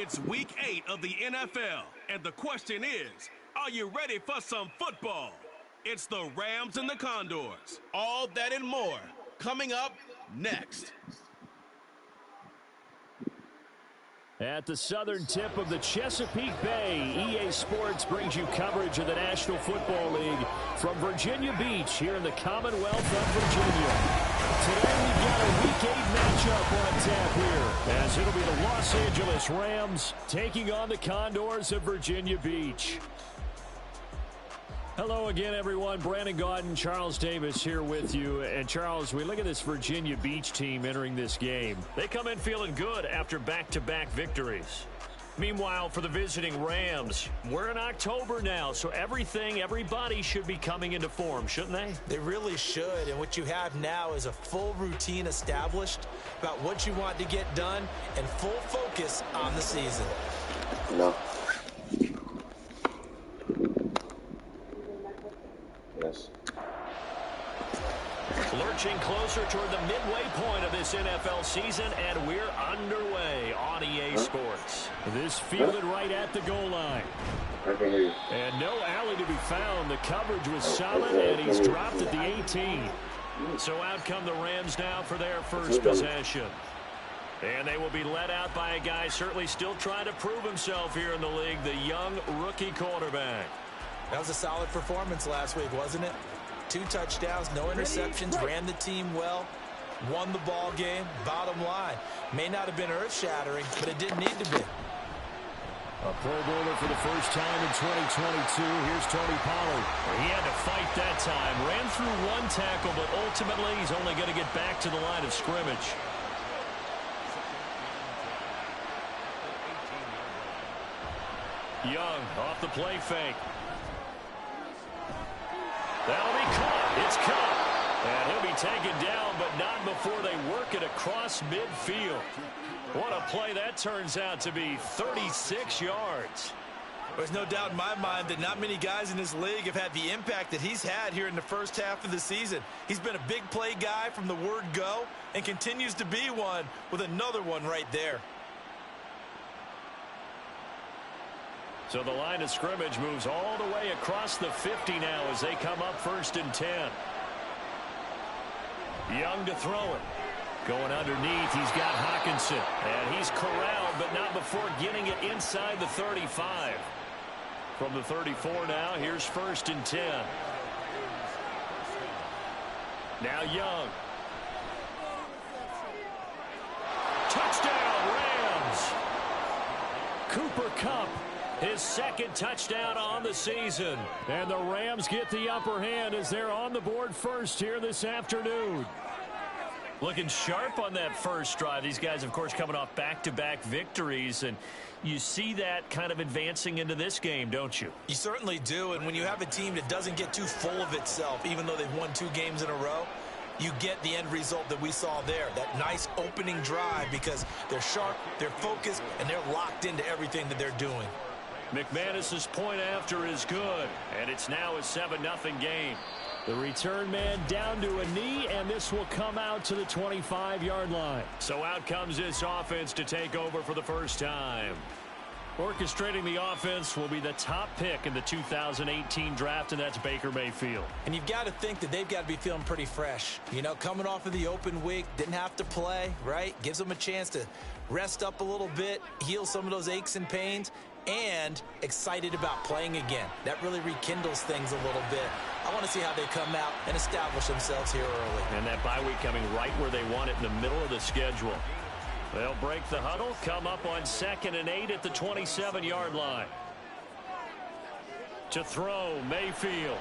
It's week 8 of the NFL, and the question is, are you ready for some football? It's the Rams and the Condors. All that and more coming up next. At the southern tip of the Chesapeake Bay, EA Sports brings you coverage of the National Football League from Virginia Beach here in the Commonwealth of Virginia. Today we've got a Week 8 matchup on tap here, as it'll be the Los Angeles Rams taking on the Condors of Virginia Beach. Hello again, everyone. Brandon Gaudin, Charles Davis here with you. And, Charles, we look at this Virginia Beach team entering this game. They come in feeling good after back-to-back victories. Meanwhile, for the visiting Rams, we're in October now, so everybody should be coming into form, shouldn't they? They really should, and what you have now is a full routine established about what you want to get done and full focus on the season. No. Yes. Lurching closer toward the midway point of this NFL season, and we're underway on EA Sports. This fielded right at the goal line. And no alley to be found. The coverage was solid, and he's dropped at the 18. So out come the Rams now for their first possession. And they will be led out by a guy certainly still trying to prove himself here in the league, the young rookie quarterback. That was a solid performance last week, wasn't it? 2 touchdowns, no interceptions, ran the team well, won the ball game. Bottom line, may not have been earth-shattering, but it didn't need to be. A Pro Bowler for the first time in 2022. Here's Tony Pollard. He had to fight that time. Ran through 1 tackle, but ultimately he's only going to get back to the line of scrimmage. Young off the play fake. That'll be caught. It's caught. And he'll be taken down, but not before they work it across midfield. What a play that turns out to be, 36 yards. There's no doubt in my mind that not many guys in this league have had the impact that he's had here in the first half of the season. He's been a big play guy from the word go and continues to be one with another one right there. So the line of scrimmage moves all the way across the 50 now as they come up 1st and 10. Young to throw it. Going underneath, he's got Hawkinson. And he's corralled, but not before getting it inside the 35. From the 34 now, here's 1st and 10. Now Young. Touchdown, Rams! Cooper Kupp, his 2nd touchdown on the season. And the Rams get the upper hand as they're on the board first here this afternoon. Looking sharp on that first drive. These guys, of course, coming off back-to-back victories. And you see that kind of advancing into this game, don't you? You certainly do. And when you have a team that doesn't get too full of itself, even though they've won 2 games in a row, you get the end result that we saw there, that nice opening drive, because they're sharp, they're focused, and they're locked into everything that they're doing. McManus's point after is good, and it's now a 7-0 game. The return man down to a knee, and this will come out to the 25-yard line. So out comes this offense to take over for the first time. Orchestrating the offense will be the top pick in the 2018 draft, and that's Baker Mayfield. And you've got to think that they've got to be feeling pretty fresh. You know, coming off of the open week, didn't have to play, right? Gives them a chance to rest up a little bit, heal some of those aches and pains, and excited about playing again. That really rekindles things a little bit. I want to see how they come out and establish themselves here early. And that bye week coming right where they want it, in the middle of the schedule. They'll break the huddle, come up on 2nd and 8 at the 27-yard line. To throw, Mayfield.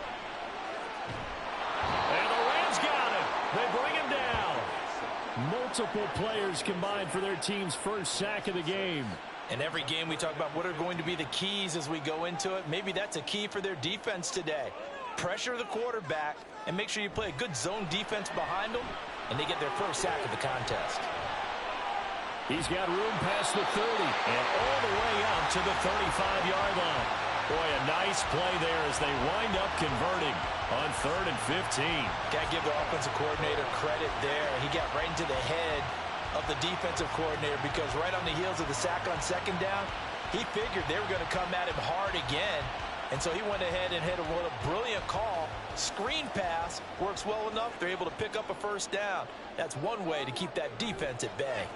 And the Rams got him. They bring him down. Multiple players combined for their team's first sack of the game. In every game we talk about what are going to be the keys as we go into it. Maybe that's a key for their defense today. Pressure the quarterback and make sure you play a good zone defense behind them, and they get their first sack of the contest. He's got room past the 30 and all the way up to the 35-yard line. Boy, a nice play there as they wind up converting on 3rd and 15. Got to give the offensive coordinator credit there. He got right into the head of the defensive coordinator, because right on the heels of the sack on second down, he figured they were going to come at him hard again. And so he went ahead and hit a brilliant call. Screen pass works well enough. They're able to pick up a first down. That's one way to keep that defense at bay.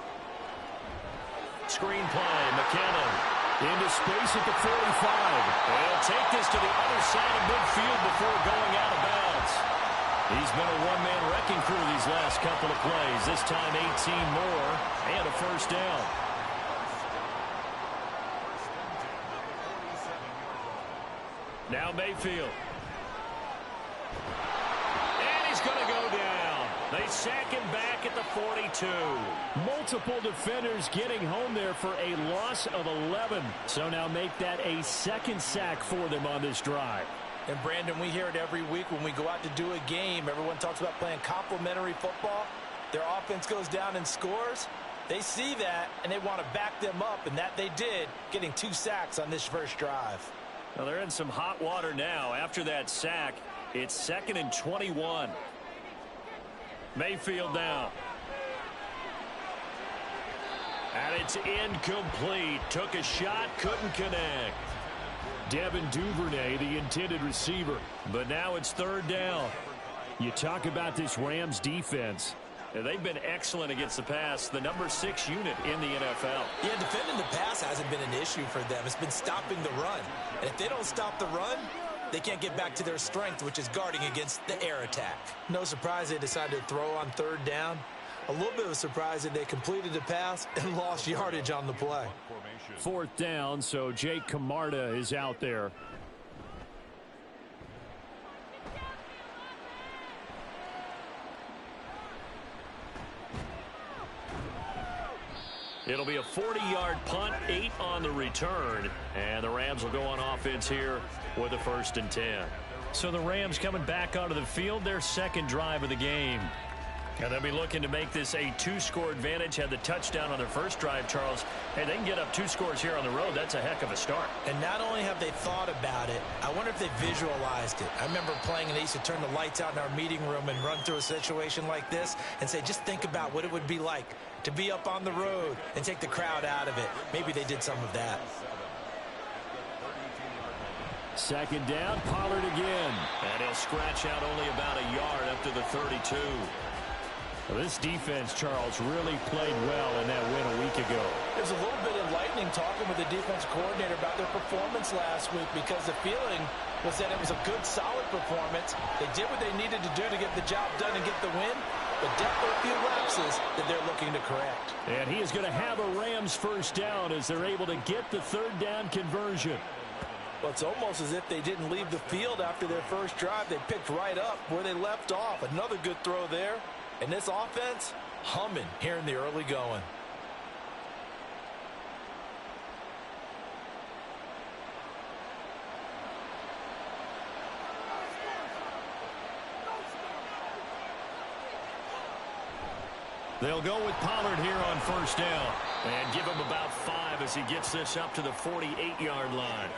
Screen play, McKinnon into space at the 45. They'll take this to the other side of midfield before going out of bounds. He's been a one-man wrecking crew these last couple of plays. This time 18 more and a first down. Now Mayfield. And he's going to go down. They sack him back at the 42. Multiple defenders getting home there for a loss of 11. So now make that a second sack for them on this drive. And Brandon, we hear it every week when we go out to do a game. Everyone talks about playing complementary football. Their offense goes down and scores. They see that, and they want to back them up, and that they did, getting 2 sacks on this first drive. Well, they're in some hot water now. After that sack, it's 2nd and 21. Mayfield now. And it's incomplete. Took a shot, couldn't connect. Devin Duvernay, the intended receiver. But now it's 3rd down. You talk about this Rams defense. They've been excellent against the pass, the number 6 unit in the NFL. Yeah, defending the pass hasn't been an issue for them. It's been stopping the run. And if they don't stop the run, they can't get back to their strength, which is guarding against the air attack. No surprise they decided to throw on 3rd down. A little bit of a surprise that they completed the pass and lost yardage on the play. 4th down, so Jake Camarda is out there. It'll be a 40-yard punt, 8 on the return, and the Rams will go on offense here with a 1st and 10. So the Rams coming back onto the field, their 2nd drive of the game. And they'll be looking to make this a 2-score advantage. Had the touchdown on their first drive, Charles. Hey, they can get up 2 scores here on the road. That's a heck of a start. And not only have they thought about it, I wonder if they visualized it. I remember playing, and they used to turn the lights out in our meeting room and run through a situation like this and say, just think about what it would be like to be up on the road and take the crowd out of it. Maybe they did some of that. 2nd down, Pollard again. And he'll scratch out only about a yard up to the 32. Well, this defense, Charles, really played well in that win a week ago. There's a little bit enlightening talking with the defensive coordinator about their performance last week, because the feeling was that it was a good, solid performance. They did what they needed to do to get the job done and get the win, but definitely a few lapses that they're looking to correct. And he is going to have a Rams 1st down as they're able to get the 3rd down conversion. Well, it's almost as if they didn't leave the field after their first drive. They picked right up where they left off. Another good throw there. And this offense, humming here in the early going. They'll go with Pollard here on 1st down. And give him about 5 as he gets this up to the 48-yard line.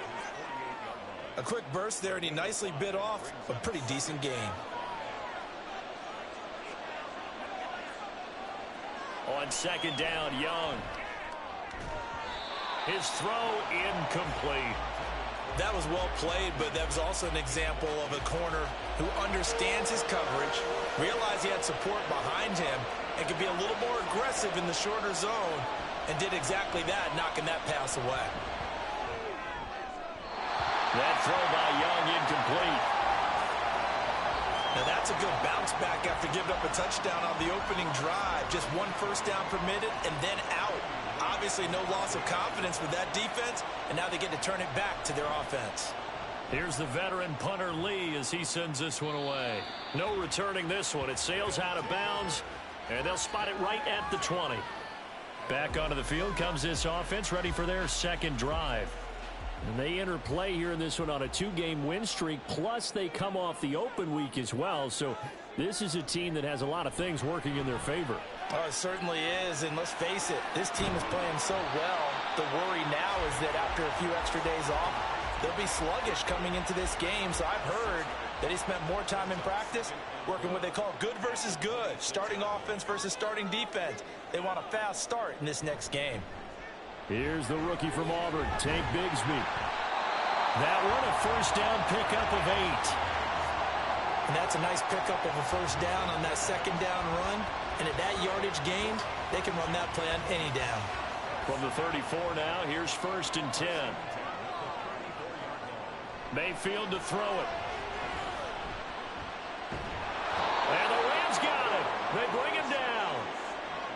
A quick burst there, and he nicely bit off a pretty decent gain. On 2nd down, Young. His throw incomplete. That was well played, but that was also an example of a corner who understands his coverage, realized he had support behind him, and could be a little more aggressive in the shorter zone, and did exactly that, knocking that pass away. That throw by Young incomplete. Now that's a good bounce back after giving up a touchdown on the opening drive. Just 1 first down permitted and then out. Obviously no loss of confidence with that defense, and now they get to turn it back to their offense. Here's the veteran punter Lee as he sends this one away. No returning this one. It sails out of bounds, and they'll spot it right at the 20. Back onto the field comes this offense, ready for their 2nd drive. And they enter play here in this one on a 2-game win streak, plus they come off the open week as well. So this is a team that has a lot of things working in their favor. Oh, it certainly is, and let's face it, this team is playing so well. The worry now is that after a few extra days off, they'll be sluggish coming into this game. So I've heard that he spent more time in practice working what they call good versus good, starting offense versus starting defense. They want a fast start in this next game. Here's the rookie from Auburn, Tank Bigsby. That one a first down pickup of 8. And that's a nice pickup of a first down on that second down run. And at that yardage gained, they can run that play on any down. From the 34 now, here's 1st and 10. Mayfield to throw it. And the Rams got it. They bring him down.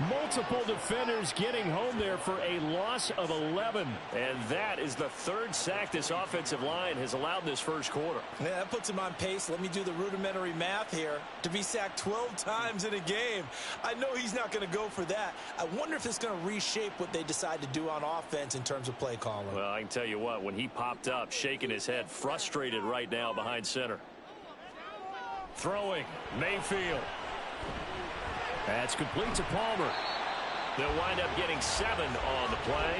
Multiple defenders getting home there for a loss of 11. And that is the 3rd sack this offensive line has allowed this first quarter. Yeah, that puts him on pace. Let me do the rudimentary math here. To be sacked 12 times in a game, I know he's not going to go for that. I wonder if it's going to reshape what they decide to do on offense in terms of play calling. Well, I can tell you what, when he popped up, shaking his head, frustrated right now behind center. Throwing, Mayfield. That's complete to Palmer. They'll wind up getting 7 on the play.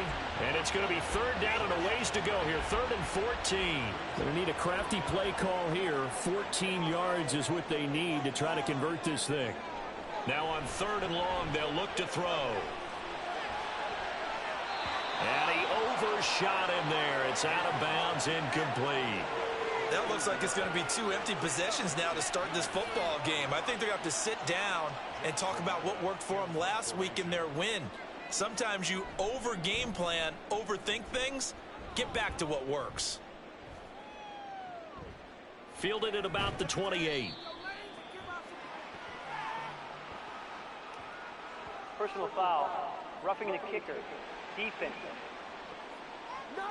And it's going to be 3rd down and a ways to go here. 3rd and 14. They need a crafty play call here. 14 yards is what they need to try to convert this thing. Now on 3rd and long, they'll look to throw. And he overshot him there. It's out of bounds, incomplete. That looks like it's going to be 2 empty possessions now to start this football game. I think they're going to have to sit down and talk about what worked for them last week in their win. Sometimes you over-game plan, overthink things. Get back to what works. Fielded at about the 28. Personal foul. Roughing the kicker. Defense. No!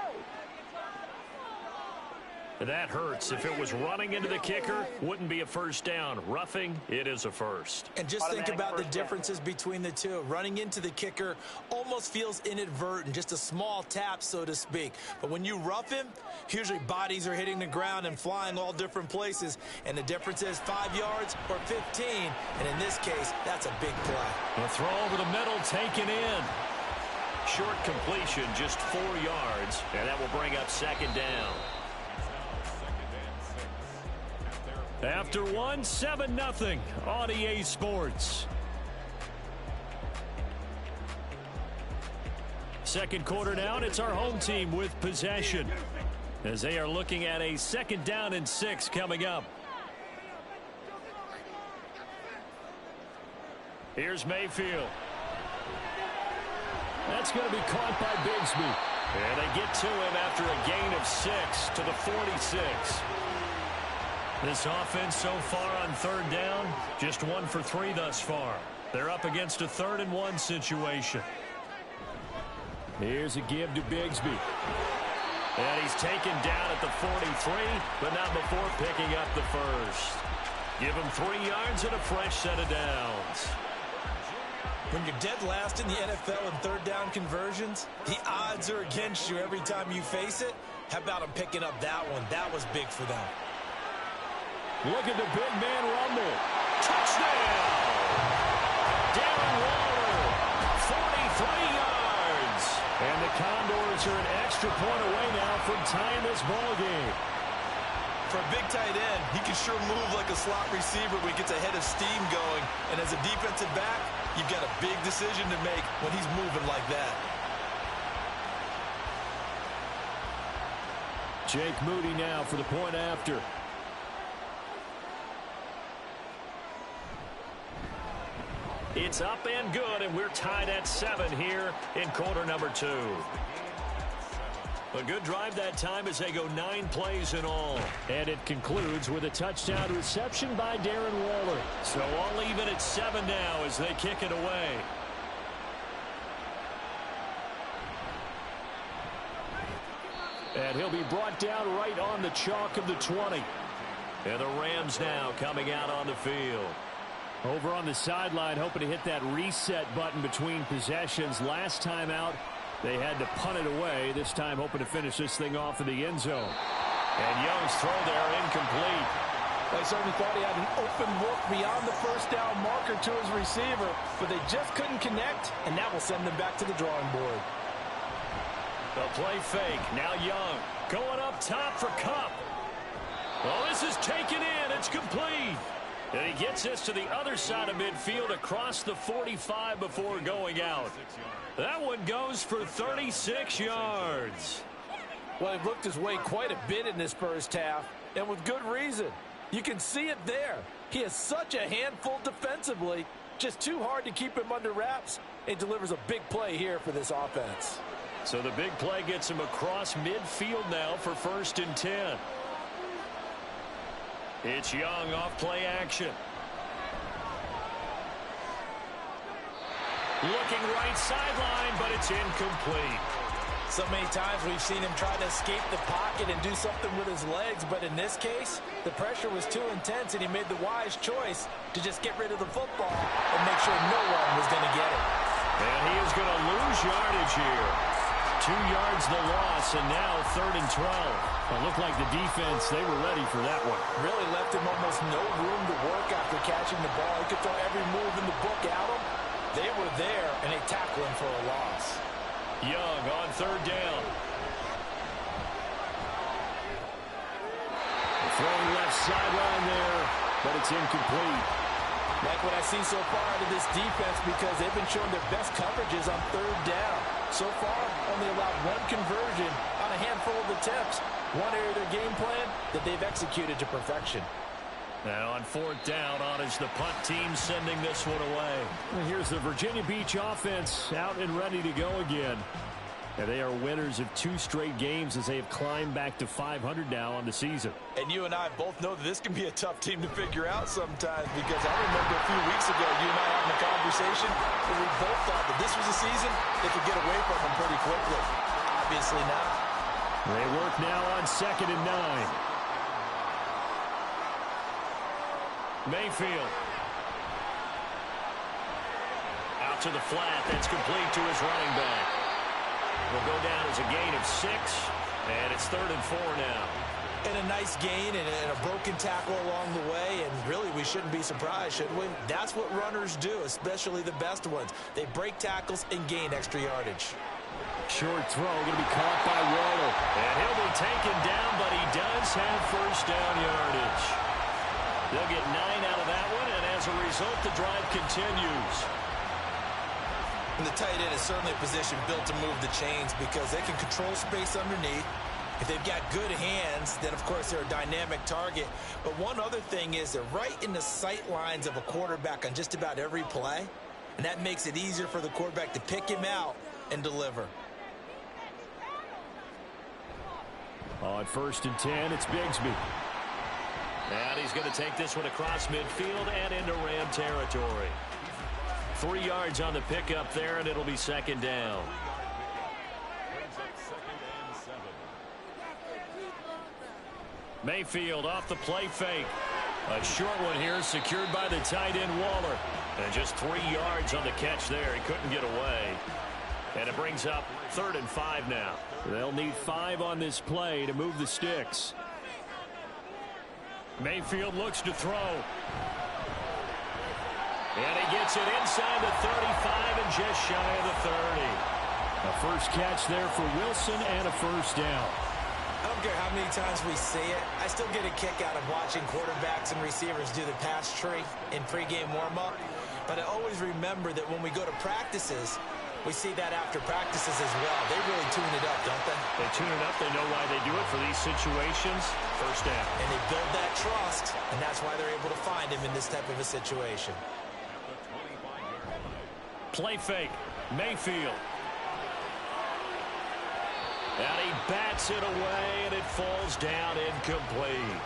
That hurts. If it was running into the kicker, wouldn't be a first down. Roughing, it is a first. And just think about the differences between the two. Running into the kicker almost feels inadvertent, just a small tap, so to speak. But when you rough him, usually bodies are hitting the ground and flying all different places. And the difference is 5 yards or 15. And in this case, that's a big play. The throw over the middle taken in. Short completion, just 4 yards. And that will bring up 2nd down. After 1, 7-0 on EA Sports. Second quarter now, and it's our home team with possession as they are looking at a 2nd down and 6 coming up. Here's Mayfield. That's going to be caught by Bigsby. And they get to him after a gain of 6 to the 46. This offense so far on 3rd down, just 1 for 3 thus far. They're up against a 3rd and 1 situation. Here's a give to Bigsby. And he's taken down at the 43, but not before picking up the first. Give him 3 yards and a fresh set of downs. When you're dead last in the NFL in 3rd down conversions, the odds are against you every time you face it. How about him picking up that one? That was big for them. Look at the big man rumble. Touchdown! Darren Waller, 43 yards. And the Condors are an extra point away now from tying this ball game. For a big tight end, he can sure move like a slot receiver when he gets a head of steam going. And as a defensive back, you've got a big decision to make when he's moving like that. Jake Moody now for the point after. It's up and good, and we're tied at 7 here in quarter number 2. A good drive that time as they go 9 plays in all. And it concludes with a touchdown reception by Darren Waller. So all even at 7 now as they kick it away. And he'll be brought down right on the chalk of the 20. And the Rams now coming out on the field. Over on the sideline, hoping to hit that reset button between possessions. Last time out, they had to punt it away. This time hoping to finish this thing off in the end zone. And Young's throw there incomplete. I certainly thought he had an open look beyond the first down marker to his receiver, but they just couldn't connect, and that will send them back to the drawing board. The play fake. Now Young going up top for Kupp. Well, this is taken in. It's complete. And he gets this to the other side of midfield across the 45 before going out. That one goes for 36 yards. Well, he looked his way quite a bit in this first half, and with good reason. You can see it there. He is such a handful defensively, just too hard to keep him under wraps, and delivers a big play here for this offense. So the big play gets him across midfield now for 1st and 10. It's Young off play action. Looking right sideline, but it's incomplete. So many times we've seen him try to escape the pocket and do something with his legs, but in this case, the pressure was too intense, and he made the wise choice to just get rid of the football and make sure no one was going to get it. And he is going to lose yardage here. 2 yards the loss, and now 3rd and 12. It looked like the defense, they were ready for that one. Really left him almost no room to work after catching the ball. He could throw every move in the book at him. They were there, and they tackled him for a loss. Young on 3rd down. Throwing left sideline there, but it's incomplete. Like what I see so far out of this defense, because they've been showing their best coverages on 3rd down. So far, only allowed 1 conversion on a handful of attempts. One area of their game plan that they've executed to perfection. Now on 4th down, on is the punt team sending this one away. And here's the Virginia Beach offense out and ready to go again. And they are winners of 2 straight games as they have climbed back to 500 now on the season. And you and I both know that this can be a tough team to figure out sometimes, because I remember a few weeks ago you and I having a conversation where we both thought that this was a season they could get away from them pretty quickly. Obviously not. They work now on 2nd and 9. Mayfield. Out to the flat. That's complete to his running back. Will go down as a gain of 6, and it's 3rd and 4 now. And a nice gain and a broken tackle along the way, and really we shouldn't be surprised, should we? That's what runners do, especially the best ones. They break tackles and gain extra yardage. Short throw, going to be caught by Waddle. And he'll be taken down, but he does have 1st down yardage. They'll get 9 out of that one, and as a result, the drive continues. And the tight end is certainly a position built to move the chains because they can control space underneath. If they've got good hands, then, of course, they're a dynamic target. But one other thing is they're right in the sight lines of a quarterback on just about every play, and that makes it easier for the quarterback to pick him out and deliver. On 1st and 10, it's Bigsby. And he's going to take this one across midfield and into Ram territory. 3 yards on the pickup there, and it'll be 2nd down. Mayfield off the play fake. A short one here secured by the tight end Waller. And just 3 yards on the catch there. He couldn't get away. And it brings up 3rd and 5 now. They'll need 5 on this play to move the sticks. Mayfield looks to throw. And he gets it inside the 35 and just shy of the 30. A first catch there for Wilson and a 1st down. I don't care how many times we see it. I still get a kick out of watching quarterbacks and receivers do the pass tree in pregame warm-up. But I always remember that when we go to practices, we see that after practices as well. They really tune it up, don't they? They tune it up. They know why they do it for these situations. 1st down. And they build that trust, and that's why they're able to find him in this type of a situation. Play fake. Mayfield. And he bats it away, and it falls down incomplete.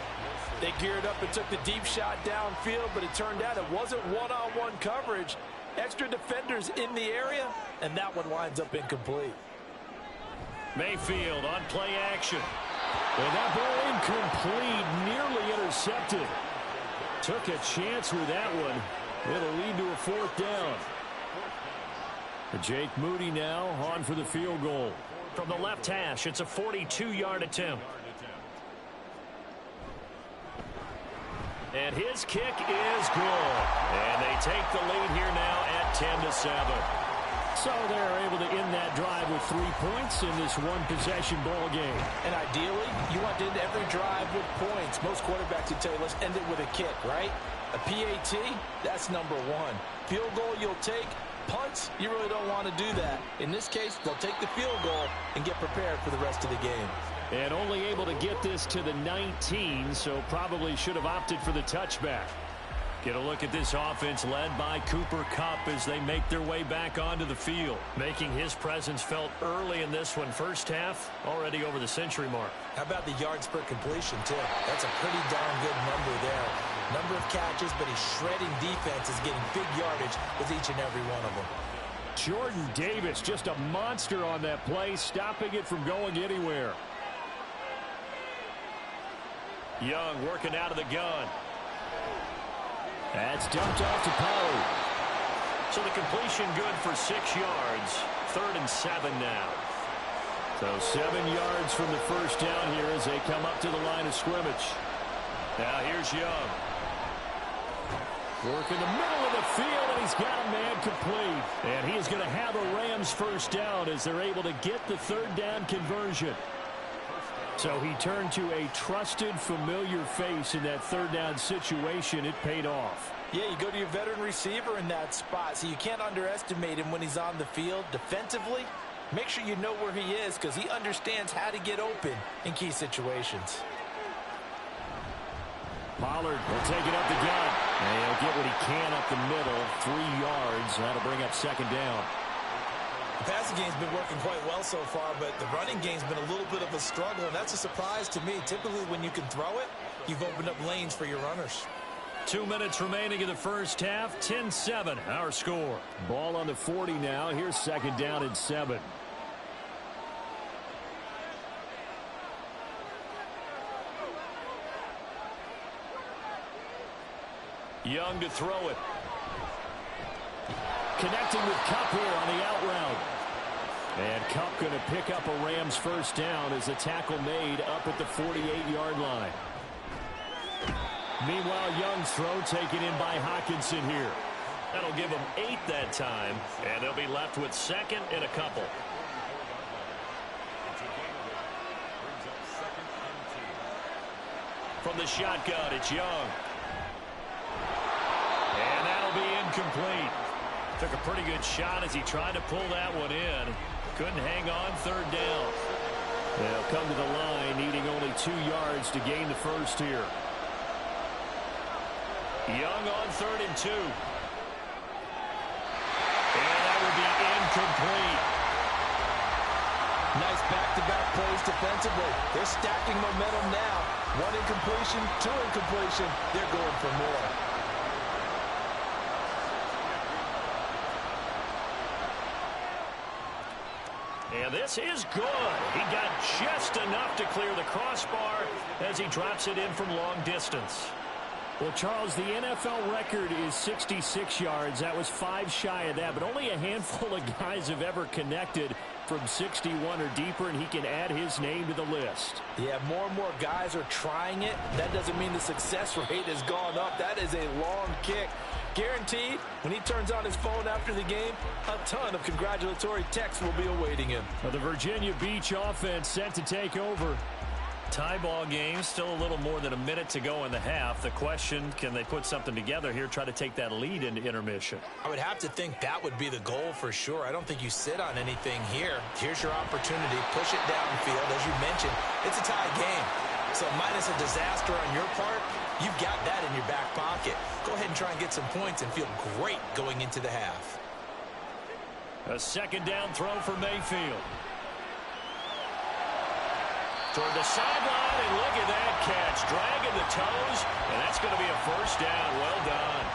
They geared up and took the deep shot downfield, but it turned out it wasn't one-on-one coverage. Extra defenders in the area, and that one winds up incomplete. Mayfield on play action. And that ball incomplete, nearly intercepted. Took a chance with that one. It'll lead to a 4th down. Jake Moody now on for the field goal. From the left hash, it's a 42-yard attempt. And his kick is good. And they take the lead here now at 10-7. So they're able to end that drive with 3 points in this one-possession ball game. And ideally, you want to end every drive with points. Most quarterbacks would tell you, let's end it with a kick, right? A PAT, that's number one. Field goal you'll take. Punts, you really don't want to do that. In this case, they'll take the field goal and get prepared for the rest of the game. And only able to get this to the 19, so probably should have opted for the touchback. Get a look at this offense led by Cooper Kupp as they make their way back onto the field. Making his presence felt early in this one. First half, already over the century mark. How about the yards per completion, too? That's a pretty darn good number there. Number of catches, but he's shredding defenses, getting big yardage with each and every one of them. Jordan Davis, just a monster on that play, stopping it from going anywhere. Young working out of the gun. That's dumped off to Poe. So the completion good for 6 yards. 3rd and 7 now. So 7 yards from the first down here as they come up to the line of scrimmage. Now here's Young. Working the middle of the field, and he's got a man complete. And he is going to have a Rams first down as they're able to get the 3rd down conversion. So he turned to a trusted, familiar face in that 3rd down situation. It paid off. Yeah, you go to your veteran receiver in that spot, so you can't underestimate him when he's on the field. Defensively, make sure you know where he is because he understands how to get open in key situations. Pollard will take it up the gut. And he'll get what he can up the middle. 3 yards. That'll bring up 2nd down. The passing game's been working quite well so far, but the running game's been a little bit of a struggle, and that's a surprise to me. Typically, when you can throw it, you've opened up lanes for your runners. 2 minutes remaining in the first half. 10-7, our score. Ball on the 40 now. Here's 2nd down and 7. Young to throw it. Connecting with Kupp here on the out route. And Kupp going to pick up a Rams first down as the tackle made up at the 48-yard line. Meanwhile, Young's throw taken in by Hockenson here. That'll give them 8 that time, and they'll be left with 2nd and a couple. From the shotgun, it's Young. And that'll be incomplete. Took a pretty good shot as he tried to pull that one in. Couldn't hang on 3rd down. They'll come to the line needing only 2 yards to gain the first here. Young on 3rd and 2. And that would be incomplete. Nice back-to-back plays defensively. They're stacking momentum now. 1 incompletion, 2 incompletion. They're going for more. And this is good. He got just enough to clear the crossbar as he drops it in from long distance. Well, Charles, the NFL record is 66 yards. That was 5 shy of that, but only a handful of guys have ever connected from 61 or deeper, and he can add his name to the list. Yeah, more and more guys are trying it. That doesn't mean the success rate has gone up. That is a long kick. Guaranteed, when he turns on his phone after the game, a ton of congratulatory texts will be awaiting him. Well, the Virginia Beach offense set to take over. Tie ball game, still a little more than a minute to go in the half. The question, can they put something together here, try to take that lead into intermission? I would have to think that would be the goal for sure. I don't think you sit on anything here. Here's your opportunity. Push it downfield. As you mentioned, it's a tie game. So minus a disaster on your part, you've got that in your back pocket. Go ahead and try and get some points and feel great going into the half. A 2nd down throw for Mayfield. Toward the sideline, and look at that catch. Dragging the toes, and that's going to be a first down. Well done.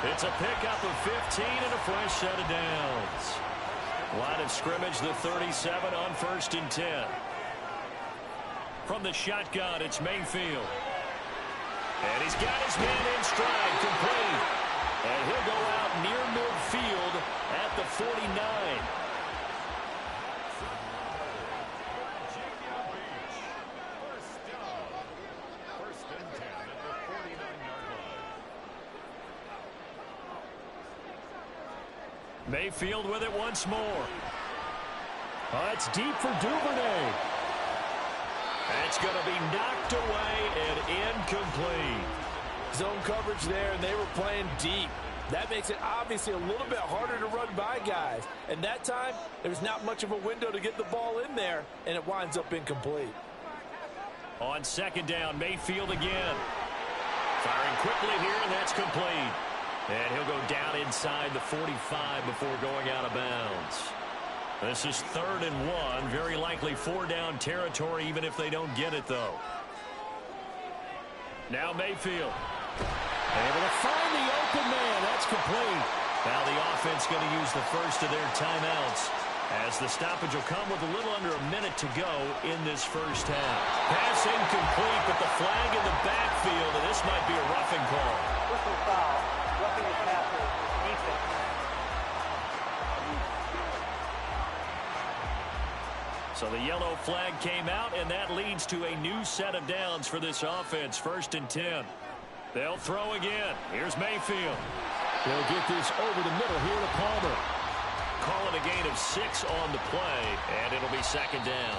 It's a pickup of 15 and a fresh set of downs. Line of scrimmage, the 37 on 1st and 10. From the shotgun, it's Mayfield. And he's got his man in stride, complete. And he'll go out near midfield at the 49. Mayfield with it once more. It's deep for Duvernay. That's going to be knocked away and incomplete. Zone coverage there, and they were playing deep. That makes it obviously a little bit harder to run by guys. And that time, there's not much of a window to get the ball in there, and it winds up incomplete. On second down, Mayfield again. Firing quickly here, and that's complete. And he'll go down inside the 45 before going out of bounds. This is 3rd and 1. Very likely 4-down territory, even if they don't get it, though. Now Mayfield. Able to find the open man. That's complete. Now the offense going to use the first of their timeouts, as the stoppage will come with a little under a minute to go in this first half. Pass incomplete, but the flag in the backfield, and this might be a roughing call. Personal foul. Roughing the passer. Defense. So the yellow flag came out, and that leads to a new set of downs for this offense. 1st and 10. They'll throw again. Here's Mayfield. They'll get this over the middle here to Palmer. Calling a gain of 6 on the play, and it'll be 2nd down.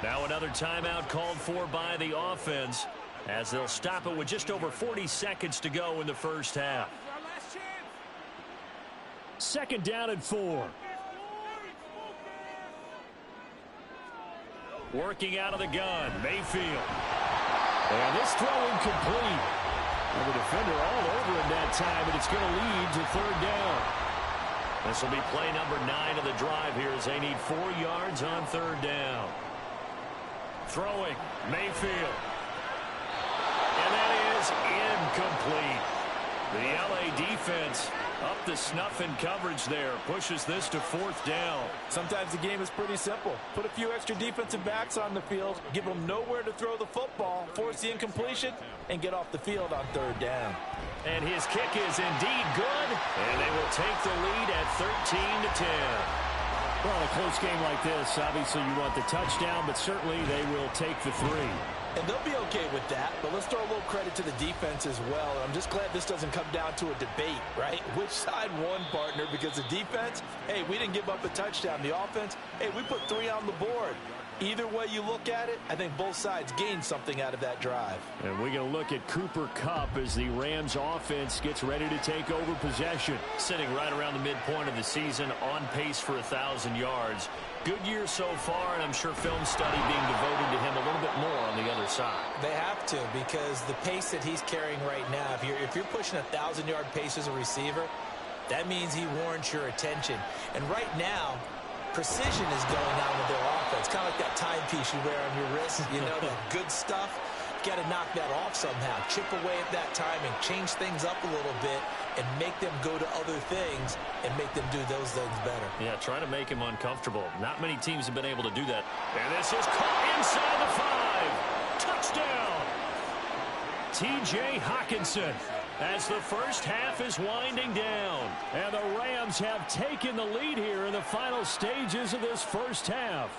Now another timeout called for by the offense, as they'll stop it with just over 40 seconds to go in the first half. 2nd down and 4. Working out of the gun, Mayfield. And this throw incomplete. And the defender all over him that time, and it's going to lead to 3rd down. This will be play number 9 of the drive here, as they need 4 yards on 3rd down. Throwing, Mayfield. And that is incomplete. The LA defense up the snuff in coverage there. Pushes this to 4th down. Sometimes the game is pretty simple. Put a few extra defensive backs on the field, give them nowhere to throw the football, force the incompletion, and get off the field on 3rd down. And his kick is indeed good, and they will take the lead at 13-10. Well, in a close game like this, obviously you want the touchdown, but certainly they will take the 3. And they'll be okay with that, but let's throw a little credit to the defense as well. I'm just glad this doesn't come down to a debate, right? Which side won, partner? Because the defense, hey, we didn't give up a touchdown. The offense, hey, we put 3 on the board. Either way you look at it, I think both sides gained something out of that drive. And we're going to look at Cooper Kupp as the Rams offense gets ready to take over possession. Sitting right around the midpoint of the season, on pace for 1,000 yards. Good year so far, and I'm sure film study being devoted to him a little bit more on the other side. They have to, because the pace that he's carrying right now, if you're pushing 1,000-yard pace as a receiver, that means he warrants your attention. And right now, precision is going on with their offense. Kind of like that timepiece you wear on your wrist, you know, the good stuff. Got to knock that off somehow. Chip away at that timing, change things up a little bit, and make them go to other things and make them do those things better. Yeah, trying to make him uncomfortable. Not many teams have been able to do that. And this is caught inside the 5. Touchdown! T.J. Hockenson, as the first half is winding down. And the Rams have taken the lead here in the final stages of this first half.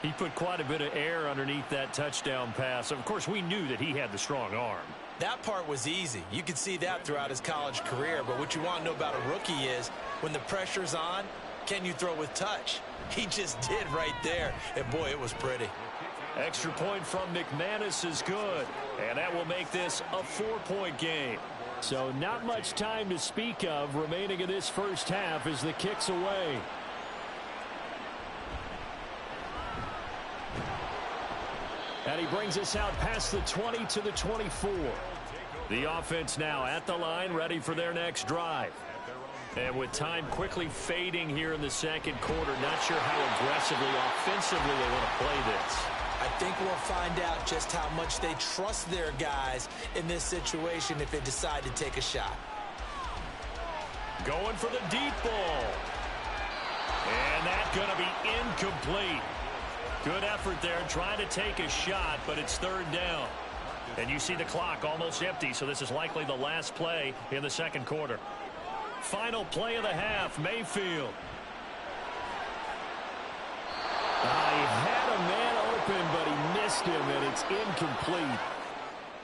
He put quite a bit of air underneath that touchdown pass. Of course, we knew that he had the strong arm. That part was easy. You could see that throughout his college career. But what you want to know about a rookie is when the pressure's on, can you throw with touch? He just did right there. And, boy, it was pretty. Extra point from McManus is good. And that will make this a 4-point game. So not much time to speak of remaining in this first half as the kick's away. And he brings us out past the 20 to the 24. The offense now at the line, ready for their next drive. And with time quickly fading here in the second quarter, not sure how aggressively, offensively they want to play this. I think we'll find out just how much they trust their guys in this situation if they decide to take a shot. Going for the deep ball. And that's going to be incomplete. Good effort there, trying to take a shot, but it's 3rd down. And you see the clock almost empty, so this is likely the last play in the second quarter. Final play of the half, Mayfield. He had a man open, but he missed him, and it's incomplete.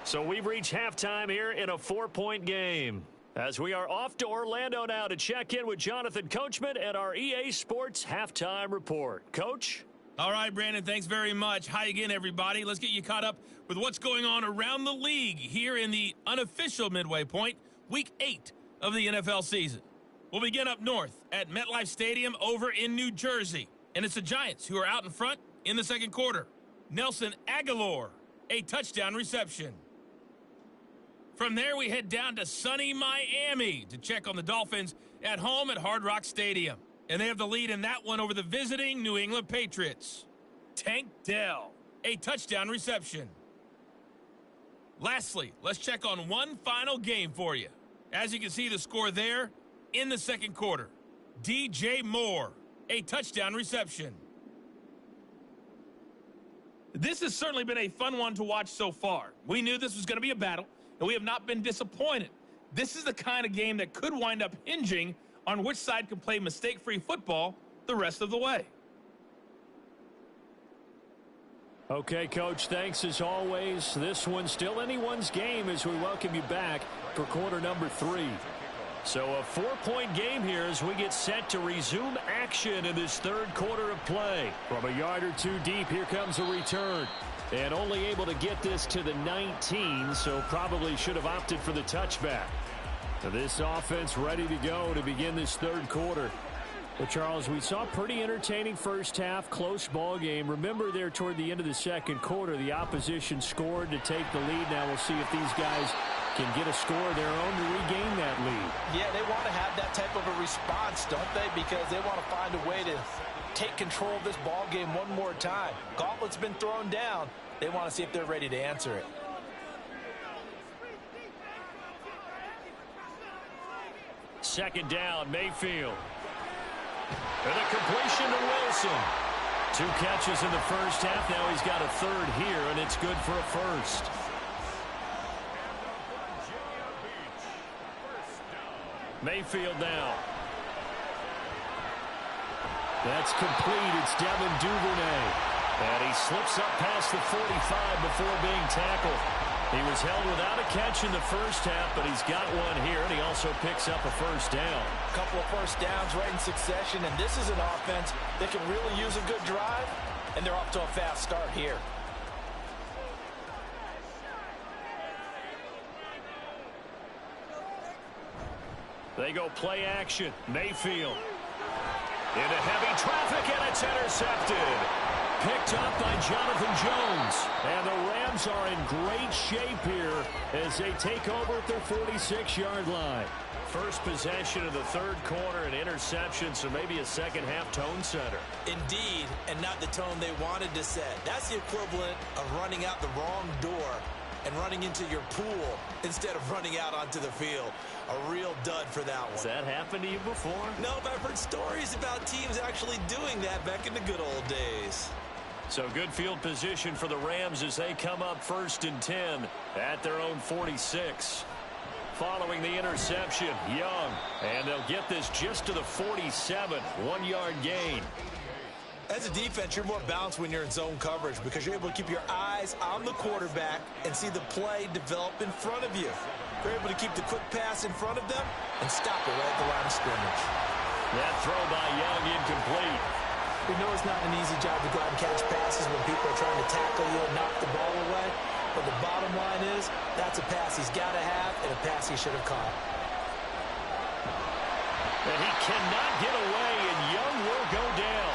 So we've reached halftime here in a 4-point game. As we are off to Orlando now to check in with Jonathan Coachman and our EA Sports Halftime Report. Coach? All right, Brandon, thanks very much. Hi again, everybody. Let's get you caught up with what's going on around the league here in the unofficial midway point, Week 8 of the NFL season. We'll begin up north at MetLife Stadium over in New Jersey. And it's the Giants who are out in front in the second quarter. Nelson Aguilar, a touchdown reception. From there, we head down to sunny Miami to check on the Dolphins at home at Hard Rock Stadium. And they have the lead in that one over the visiting New England Patriots. Tank Dell, a touchdown reception. Lastly, let's check on one final game for you. As you can see the score there in the second quarter. DJ Moore, a touchdown reception. This has certainly been a fun one to watch so far. We knew this was going to be a battle, and we have not been disappointed. This is the kind of game that could wind up hinging on which side can play mistake-free football the rest of the way. Okay, Coach, thanks as always. This one's still anyone's game as we welcome you back for quarter number 3. So a 4-point game here as we get set to resume action in this third quarter of play. From a yard or two deep, here comes a return. And only able to get this to the 19, so probably should have opted for the touchback. So this offense ready to go to begin this third quarter. Well, Charles, we saw a pretty entertaining first half, close ball game. Remember there toward the end of the second quarter, the opposition scored to take the lead. Now we'll see if these guys can get a score of their own to regain that lead. Yeah, they want to have that type of a response, don't they? Because they want to find a way to take control of this ball game one more time. Gauntlet's been thrown down. They want to see if they're ready to answer it. Second down, Mayfield. And a completion to Wilson. 2 catches in the first half. Now he's got a third here, and it's good for a first. Mayfield now. That's complete. It's Devin Duvernay. And he slips up past the 45 before being tackled. He was held without a catch in the first half, but he's got one here, and he also picks up a first down. A couple of first downs right in succession, and this is an offense that can really use a good drive, and they're off to a fast start here. They go play action. Mayfield. Into heavy traffic, and it's intercepted. Picked up by Jonathan Jones. And the Rams are in great shape here as they take over at their 46-yard line. First possession of the third quarter, an interception, so maybe a second-half tone setter. Indeed, and not the tone they wanted to set. That's the equivalent of running out the wrong door and running into your pool instead of running out onto the field. A real dud for that one. Has that happened to you before? No, but I've heard stories about teams actually doing that back in the good old days. So good field position for the Rams as they come up 1st and 10 at their own 46. Following the interception, Young. And they'll get this just to the 47. 1-yard gain. As a defense, you're more balanced when you're in zone coverage because you're able to keep your eyes on the quarterback and see the play develop in front of you. You're able to keep the quick pass in front of them and stop it right at the line of scrimmage. That throw by Young incomplete. We know it's not an easy job to go out and catch passes when people are trying to tackle you and knock the ball away. But the bottom line is that's a pass he's got to have and a pass he should have caught. And he cannot get away, and Young will go down.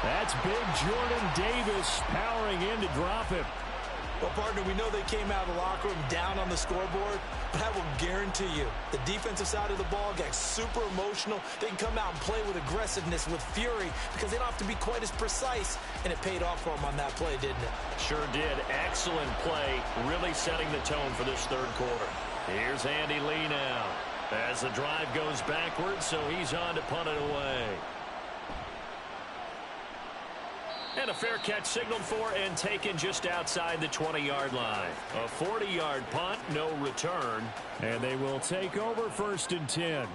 That's big Jordan Davis powering in to drop him. Well, partner, we know they came out of the locker room down on the scoreboard, but I will guarantee you the defensive side of the ball got super emotional. They can come out and play with aggressiveness, with fury, because they don't have to be quite as precise, and it paid off for them on that play, didn't it? Sure did. Excellent play, really setting the tone for this third quarter. Here's Andy Lee now as the drive goes backwards, so he's on to punt it away. And a fair catch signaled for and taken just outside the 20-yard line. A 40-yard punt, no return. And they will take over 1st and 10.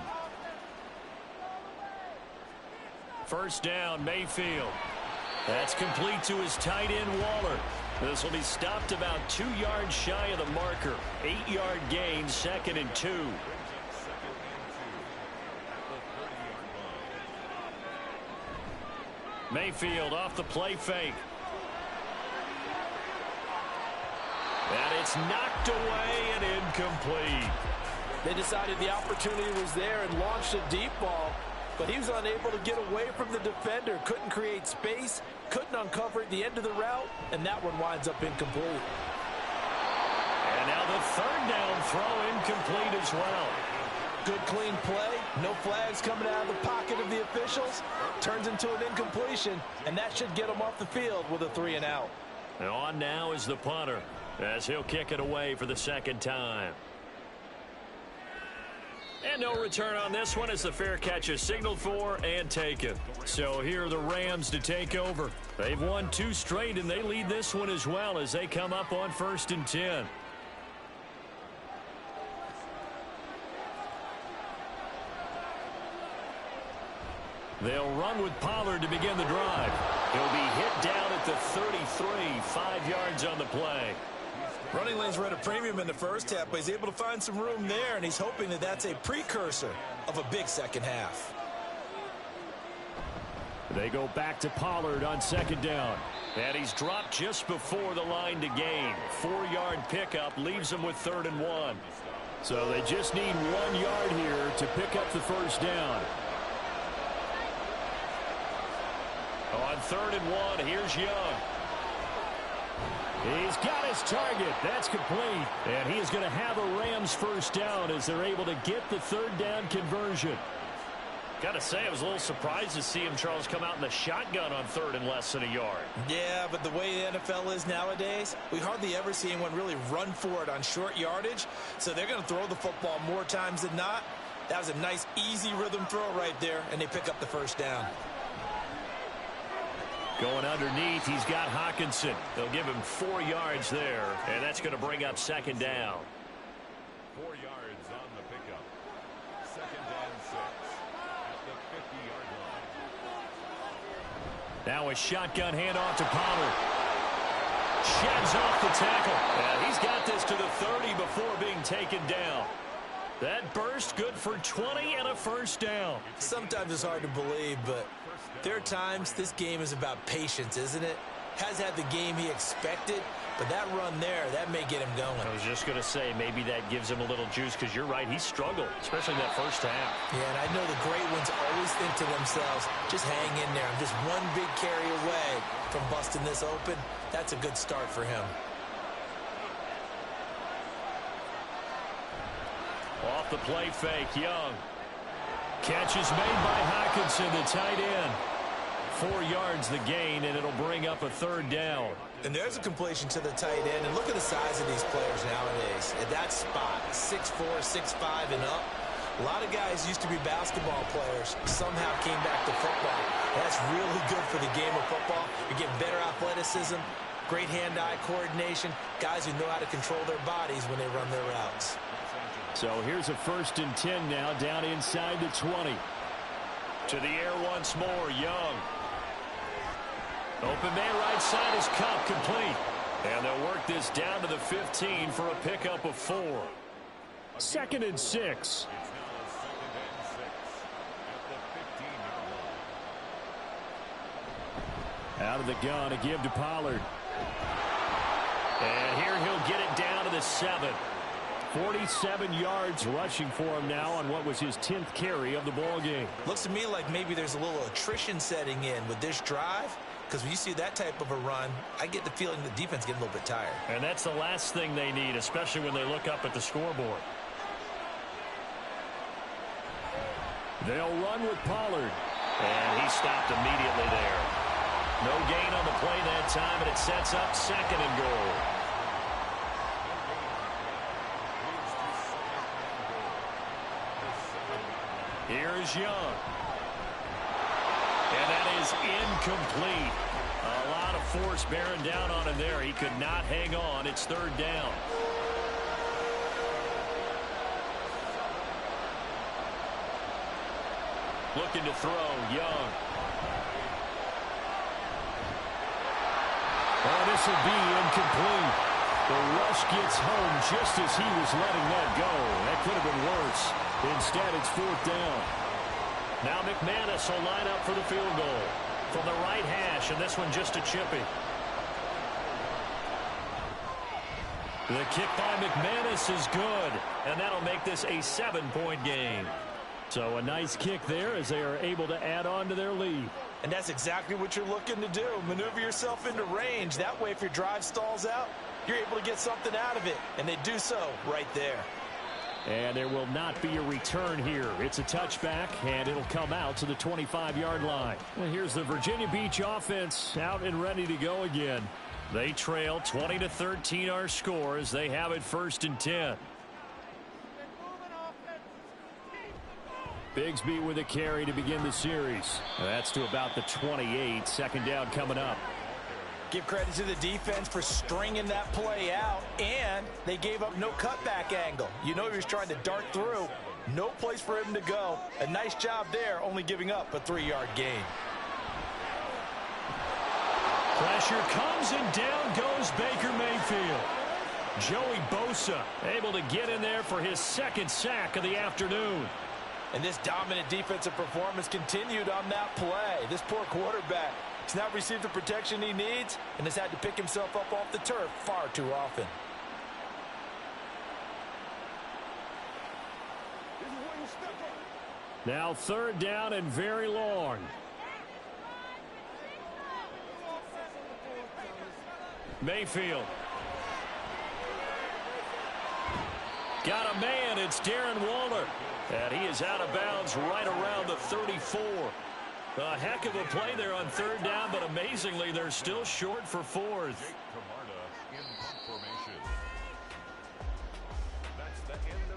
First down, Mayfield. That's complete to his tight end, Waller. This will be stopped about 2 yards shy of the marker. 8-yard gain, 2nd and 2. Mayfield off the play fake. And it's knocked away and incomplete. They decided the opportunity was there and launched a deep ball, but he was unable to get away from the defender. Couldn't create space, couldn't uncover at the end of the route, and that one winds up incomplete. And now the third down throw incomplete as well. Good clean play, no flags coming out of the pocket of the officials. Turns into an incompletion, and that should get him off the field with a 3 and out. And on now is the punter, as he'll kick it away for the second time. And no return on this one as the fair catch is signaled for and taken. So here are the Rams to take over. They've won 2 straight, and they lead this one as well as they come up on 1st and 10. They'll run with Pollard to begin the drive. He'll be hit down at the 33, 5 yards on the play. Running lanes were at a premium in the first half, but he's able to find some room there, and he's hoping that that's a precursor of a big second half. They go back to Pollard on 2nd down. And he's dropped just before the line to gain. 4-yard pickup leaves him with 3rd and 1. So they just need 1 yard here to pick up the first down. On 3rd and 1, here's Young. He's got his target. That's complete. And he is going to have a Rams first down as they're able to get the 3rd down conversion. Got to say, I was a little surprised to see him, Charles, come out in the shotgun on 3rd and less than a yard. Yeah, but the way the NFL is nowadays, we hardly ever see anyone really run for it on short yardage. So they're going to throw the football more times than not. That was a nice, easy rhythm throw right there, and they pick up the first down. Going underneath, he's got Hawkinson. They'll give him 4 yards there, and that's going to bring up 2nd down. 4 yards on the pickup. 2nd and 6 at the 50-yard line. Now a shotgun handoff to Pollard. Sheds off the tackle. And he's got this to the 30 before being taken down. That burst good for 20 and a first down. Sometimes it's hard to believe, but there are times this game is about patience, isn't it? Has had the game he expected, but that run there, that may get him going. I was just going to say, maybe that gives him a little juice, because you're right, he struggled, especially in that first half. Yeah, and I know the great ones always think to themselves, just hang in there. I'm just one big carry away from busting this open. That's a good start for him. Off the play fake, Young. Catch is made by Hawkinson, the tight end. 4 yards the gain, and it'll bring up a 3rd down. And there's a completion to the tight end. And look at the size of these players nowadays. At that spot, 6'4", 6'5", and up. A lot of guys used to be basketball players, somehow came back to football. And that's really good for the game of football. You're getting better athleticism, great hand-eye coordination, guys who know how to control their bodies when they run their routes. So here's a 1st and 10 now, down inside the 20. To the air once more, Young. Open man right side is Cup, complete. And they'll work this down to the 15 for a pickup of 4. 2nd and 6. Out of the gun, a give to Pollard. And here he'll get it down to the 7. 47 yards rushing for him now on what was his 10th carry of the ball game. Looks to me like maybe there's a little attrition setting in with this drive, because when you see that type of a run, I get the feeling the defense getting a little bit tired. And that's the last thing they need, especially when they look up at the scoreboard. They'll run with Pollard. And he stopped immediately there. No gain on the play that time, and it sets up 2nd and goal. Here is Young. And that is incomplete. A lot of force bearing down on him there. He could not hang on. It's 3rd down. Looking to throw, Young. Oh, this will be incomplete. The rush gets home just as he was letting that go. That could have been worse. Instead, it's 4th down. Now McManus will line up for the field goal. from the right hash, and this one just a chippy. The kick by McManus is good, and that'll make this a 7-point game. So a nice kick there as they are able to add on to their lead. And that's exactly what you're looking to do. Maneuver yourself into range. That way, if your drive stalls out, you're able to get something out of it. And they do so right there. And there will not be a return here. It's a touchback, and it'll come out to the 25-yard line. And here's the Virginia Beach offense out and ready to go again. They trail 20-13 our score as they have it 1st and 10. Bigsby with a carry to begin the series. That's to about the 28. 2nd down coming up. Give credit to the defense for stringing that play out, and they gave up no cutback angle. You know he was trying to dart through. No place for him to go. A nice job there, only giving up a 3-yard gain. Pressure comes, and down goes Baker Mayfield. Joey Bosa able to get in there for his 2nd sack of the afternoon. And this dominant defensive performance continued on that play. This poor quarterback has not received the protection he needs and has had to pick himself up off the turf far too often. Now 3rd down and very long. Mayfield. Got a man. It's Darren Waller. And he is out of bounds right around the 34. A heck of a play there on 3rd down, but amazingly, they're still short for 4th.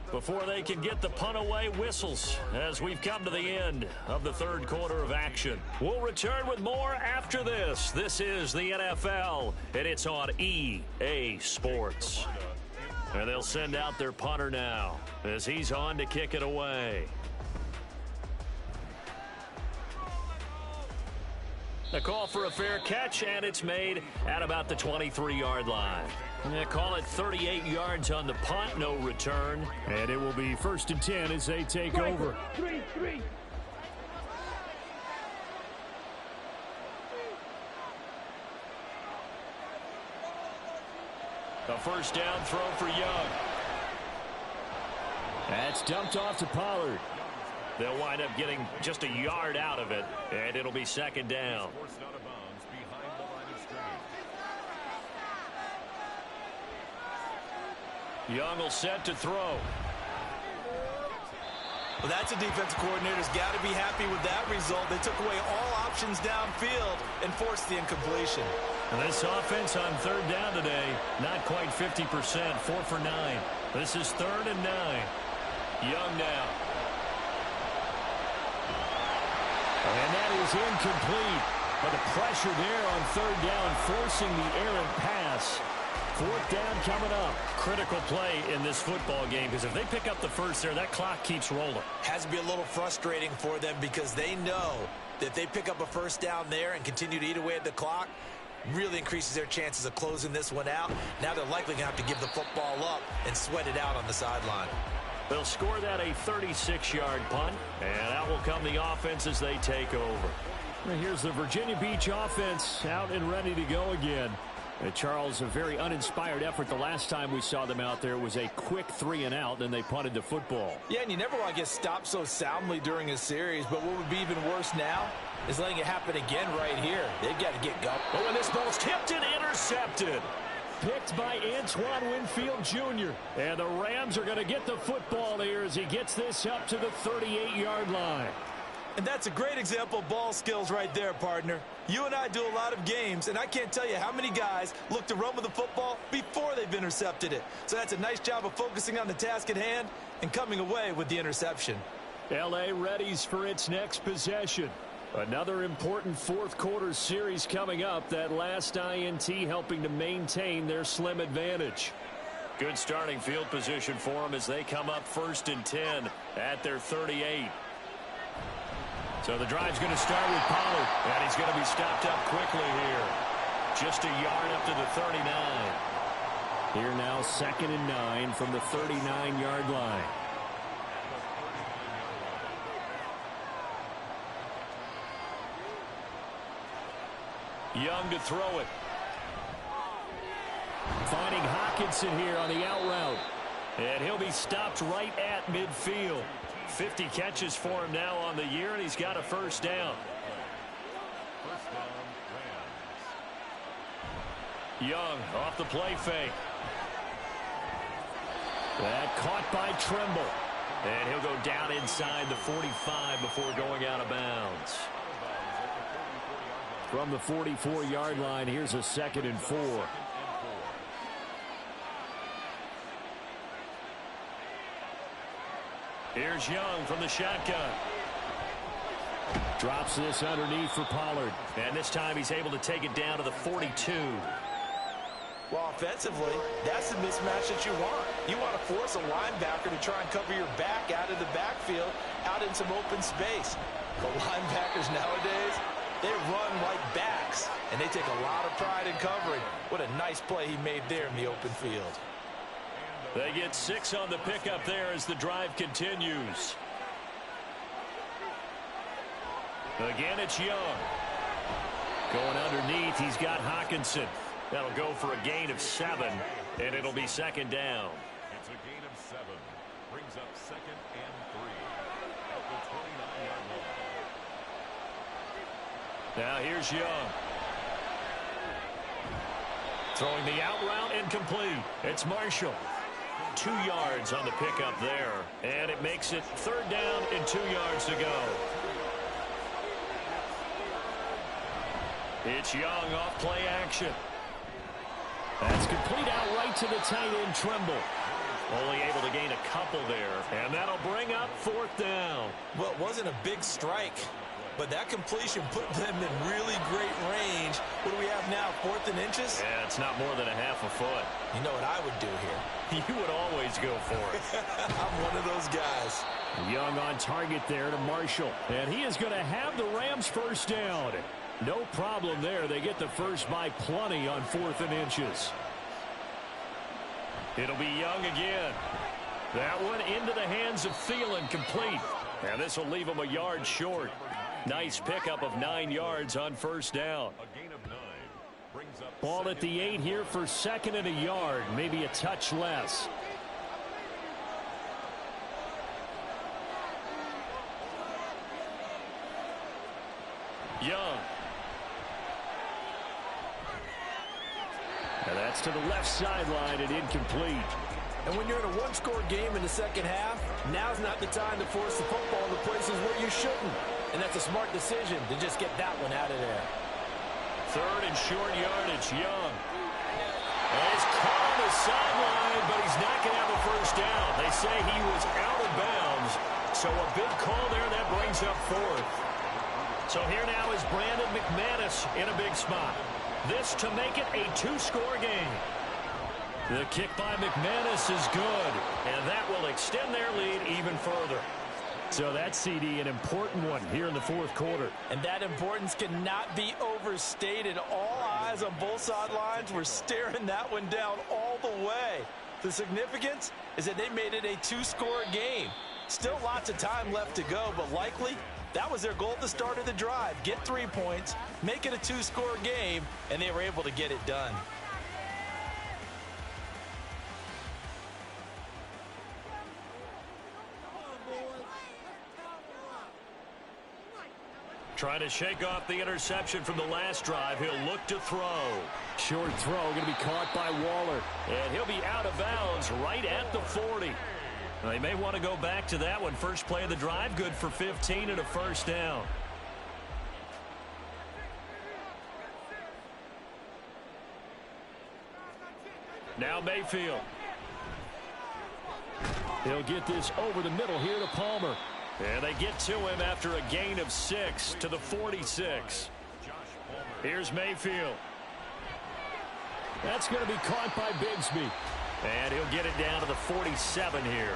Before they can get the punt away, whistles as we've come to the end of the 3rd quarter of action. We'll return with more after this. This is the NFL, and it's on EA Sports. And they'll send out their punter now as he's on to kick it away. A call for a fair catch, and it's made at about the 23-yard line. They call it 38 yards on the punt, no return. And it will be 1st and 10 as they take over. 3-3. A 1st down throw for Young. That's dumped off to Pollard. They'll wind up getting just a yard out of it, and it'll be 2nd down. Young will set to throw. Well, that's a defensive coordinator's got to be happy with that result. They took away all options downfield and forced the incompletion. And this offense on 3rd down today, not quite 50%, 4 for 9. This is 3rd and 9. Young now. And that is incomplete. But the pressure there on 3rd down, forcing the errant pass. 4th down coming up. Critical play in this football game, because if they pick up the 1st there, that clock keeps rolling. Has to be a little frustrating for them because they know that if they pick up a 1st down there and continue to eat away at the clock, really increases their chances of closing this one out. Now they're likely going to have to give the football up and sweat it out on the sideline. They'll score that a 36-yard punt, and out will come the offense as they take over. And here's the Virginia Beach offense out and ready to go again. Charles, a very uninspired effort. The last time we saw them out there was a quick 3-and-out, then they punted the football. Yeah, and you never want to get stopped so soundly during a series, but what would be even worse now is letting it happen again right here. They've got to get going. Oh, and this ball's tipped and intercepted. Picked by Antoine Winfield Jr. And the Rams are going to get the football here as he gets this up to the 38-yard line. And that's a great example of ball skills right there, partner. You and I do a lot of games, and I can't tell you how many guys look to run with the football before they've intercepted it. So that's a nice job of focusing on the task at hand and coming away with the interception. L.A. readies for its next possession. Another important 4th quarter series coming up. That last INT helping to maintain their slim advantage. Good starting field position for them as they come up 1st and 10 at their 38. So the drive's going to start with Pollard, and he's going to be stopped up quickly here. Just a yard up to the 39. Here now 2nd and 9 from the 39-yard line. Young to throw it. Finding Hockenson here on the out route. And he'll be stopped right at midfield. 50 catches for him now on the year, and he's got a first down. First down, Rams. Young off the play fake. That caught by Trimble. And he'll go down inside the 45 before going out of bounds. From the 44-yard line, here's a 2nd and 4. Here's Young from the shotgun. Drops this underneath for Pollard. And this time he's able to take it down to the 42. Well, offensively, that's the mismatch that you want. You want to force a linebacker to try and cover your back out of the backfield, out in some open space. The linebackers nowadays, they run like backs, and they take a lot of pride in covering. What a nice play he made there in the open field. They get 6 on the pickup there as the drive continues. Again, it's Young. Going underneath, he's got Hockenson. That'll go for a gain of 7, and it'll be 2nd down. It's a gain of 7. Brings up 2nd and 3 at the 29-yard line. Now here's Young. Throwing the out route incomplete. It's Marshall. 2 yards on the pickup there. And it makes it 3rd down and 2 yards to go. It's Young off play action. That's complete out right to the tight end, Trimble. Only able to gain a couple there. And that'll bring up 4th down. Well, it wasn't a big strike, but that completion put them in really great range. What do we have now, 4th and inches? Yeah, it's not more than a half a foot. You know what I would do here? You would always go for it. I'm one of those guys. Young on target there to Marshall. And he is going to have the Rams first down. No problem there. They get the first by plenty on 4th and inches. It'll be Young again. That one into the hands of Thielen, complete. And this will leave him a yard short. Nice pickup of 9 yards on first down. A gain of 9. Brings up Ball at the 8 here for 2nd and a yard. Maybe a touch less. Young. And that's to the left sideline and incomplete. And when you're in a one-score game in the second half, now's not the time to force the football to places where you shouldn't. And that's a smart decision to just get that one out of there. 3rd and short yardage, Young. And he's caught on the sideline, but he's not going to have a first down. They say he was out of bounds. So a big call there that brings up 4th. So here now is Brandon McManus in a big spot. This to make it a 2-score game. The kick by McManus is good, and that will extend their lead even further. So that CD, an important one here in the 4th quarter. And that importance cannot be overstated. All eyes on both sidelines were staring that one down all the way. The significance is that they made it a 2-score game. Still lots of time left to go, but likely that was their goal at the start of the drive. Get 3 points, make it a 2-score game, and they were able to get it done. Trying to shake off the interception from the last drive. He'll look to throw. Short throw going to be caught by Waller. And he'll be out of bounds right at the 40. They may want to go back to that one. First play of the drive, good for 15 and a first down. Now Mayfield. He'll get this over the middle here to Palmer. And they get to him after a gain of 6 to the 46. Here's Mayfield. That's going to be caught by Bigsby. And he'll get it down to the 47 here.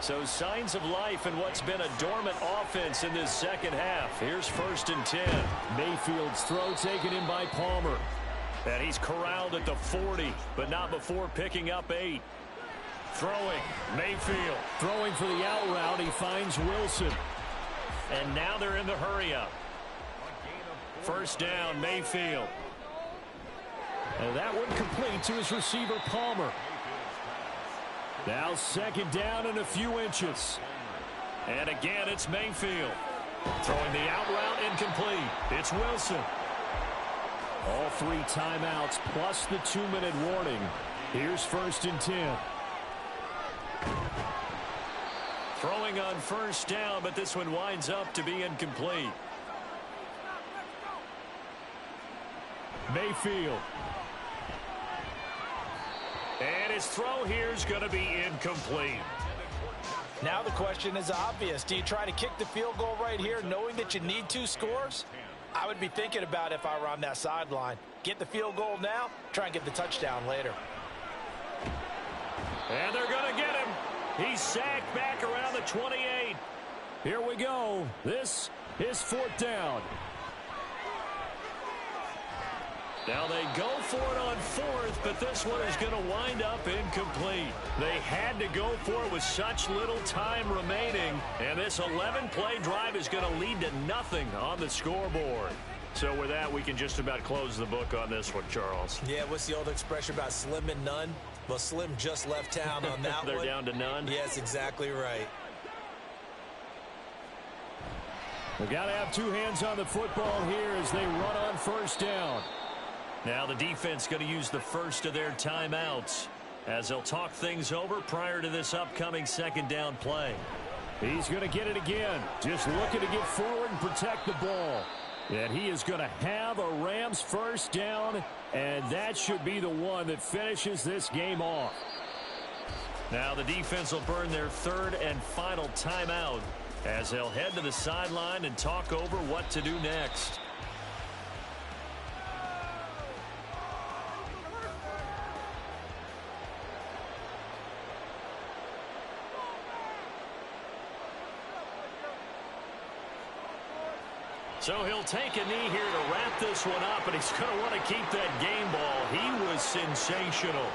So signs of life in what's been a dormant offense in this second half. Here's 1st and 10. Mayfield's throw taken in by Palmer. And he's corralled at the 40, but not before picking up 8. Throwing, Mayfield. Throwing for the out route, he finds Wilson. And now they're in the hurry-up. First down, Mayfield. And that one complete to his receiver, Palmer. Now second down and a few inches. And again, it's Mayfield. Throwing the out route incomplete. It's Wilson. All 3 timeouts plus the 2-minute warning. Here's 1st and 10. Throwing on 1st down, but this one winds up to be incomplete. Mayfield. And his throw here is going to be incomplete. Now the question is obvious. Do you try to kick the field goal right here knowing that you need 2 scores? I would be thinking about if I were on that sideline. Get the field goal now, try and get the touchdown later. And they're going to get him. He's sacked back around the 28. Here we go. This is 4th down. Now they go for it on 4th, but this one is going to wind up incomplete. They had to go for it with such little time remaining, and this 11-play drive is going to lead to nothing on the scoreboard. So with that, we can just about close the book on this one, Charles. Yeah, what's the old expression about slim and none? Well, Slim just left town on that They're one. They're down to none? Yes, exactly right. We've got to have 2 hands on the football here as they run on 1st down. Now the defense going to use the first of their timeouts as they'll talk things over prior to this upcoming 2nd down play. He's going to get it again. Just looking to get forward and protect the ball. And he is going to have a Rams 1st down, and that should be the one that finishes this game off. Now the defense will burn their 3rd and final timeout as they'll head to the sideline and talk over what to do next. So he'll take a knee here to wrap this one up, and he's going to want to keep that game ball. He was sensational.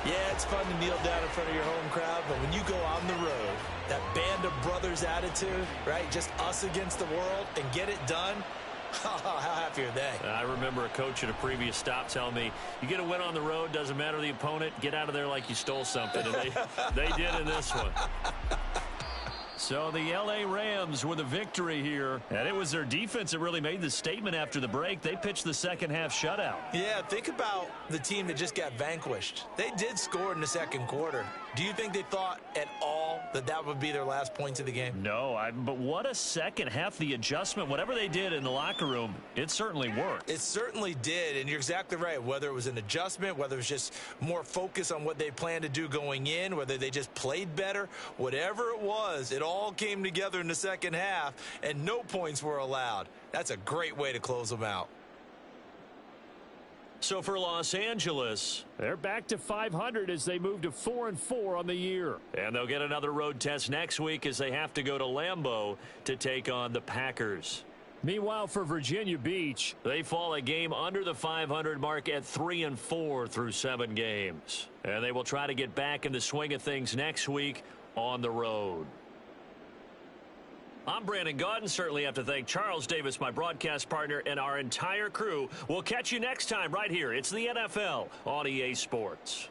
Yeah, it's fun to kneel down in front of your home crowd, but when you go on the road, that band of brothers attitude, right, just us against the world, and get it done, how happy are they? I remember a coach at a previous stop telling me, you get a win on the road, doesn't matter the opponent, get out of there like you stole something, and they did in this one. So the L.A. Rams with a victory here, and it was their defense that really made the statement after the break. They pitched the second-half shutout. Yeah, think about the team that just got vanquished. They did score in the 2nd quarter. Do you think they thought at all that that would be their last points of the game? No, but what a second half. The adjustment, whatever they did in the locker room, it certainly worked. It certainly did, and you're exactly right. Whether it was an adjustment, whether it was just more focus on what they planned to do going in, whether they just played better, whatever it was, it all came together in the 2nd half, and no points were allowed. That's a great way to close them out. So for Los Angeles, they're back to 500 as they move to 4-4 on the year. And they'll get another road test next week as they have to go to Lambeau to take on the Packers. Meanwhile, for Virginia Beach, they fall a game under the 500 mark at 3-4 through 7 games. And they will try to get back in the swing of things next week on the road. I'm Brandon Gaudin. Certainly have to thank Charles Davis, my broadcast partner, and our entire crew. We'll catch you next time right here. It's the NFL on EA Sports.